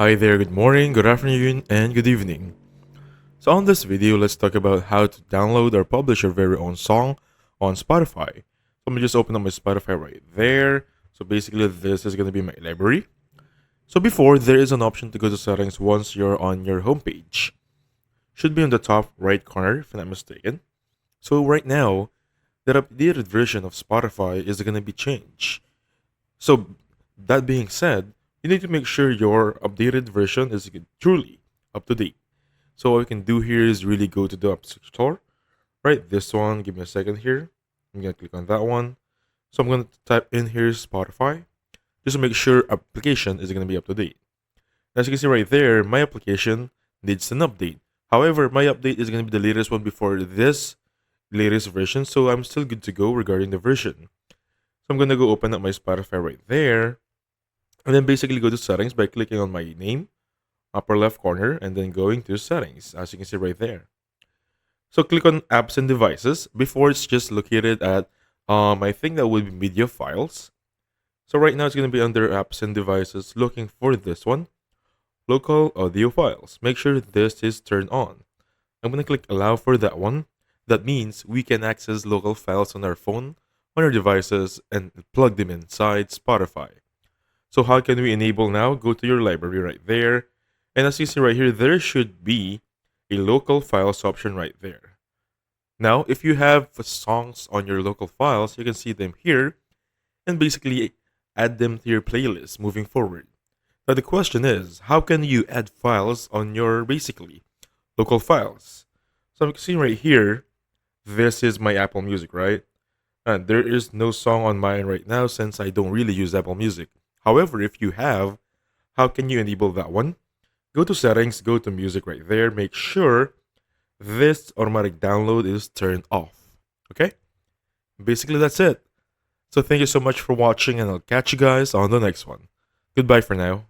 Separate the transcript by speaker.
Speaker 1: Hi there, good morning, good afternoon, and good evening. So, on this video, let's talk about how to download or publish your very own song on Spotify. So, let me just open up my Spotify right there. So, basically, this is going to be my library. So, before, there is an option to go to settings once you're on your homepage. Should be on the top right corner, if I'm not mistaken. So, right now, the updated version of Spotify is going to be changed. So, that being said, you need to make sure your updated version is truly up to date. So what we can do here is really go to the App Store, right? This one, give me a second here. I'm gonna click on that one. So I'm gonna type in here Spotify, just to make sure application is gonna be up to date. As you can see right there, my application needs an update. However, my update is gonna be the latest one before this latest version, so I'm still good to go regarding the version. So I'm gonna go open up my Spotify right there, and then basically go to settings by clicking on my name, upper left corner, and then going to settings, as you can see right there. So click on apps and devices. Before it's just located at, I think that would be media files. So right now it's going to be under apps and devices, looking for this one, local audio files. Make sure this is turned on. I'm going to click allow for that one. That means we can access local files on our phone, on our devices, and plug them inside Spotify. So how can we enable now? Go to your library right there. And as you see right here, there should be a local files option right there. Now, if you have songs on your local files, you can see them here and basically add them to your playlist moving forward. Now, the question is, how can you add files on your basically local files? So you can see right here, this is my Apple Music, right? And there is no song on mine right now since I don't really use Apple Music. However, if you have, how can you enable that one? Go to settings, go to music right there. Make sure this automatic download is turned off. Okay? Basically, that's it. So, thank you so much for watching, and I'll catch you guys on the next one. Goodbye for now.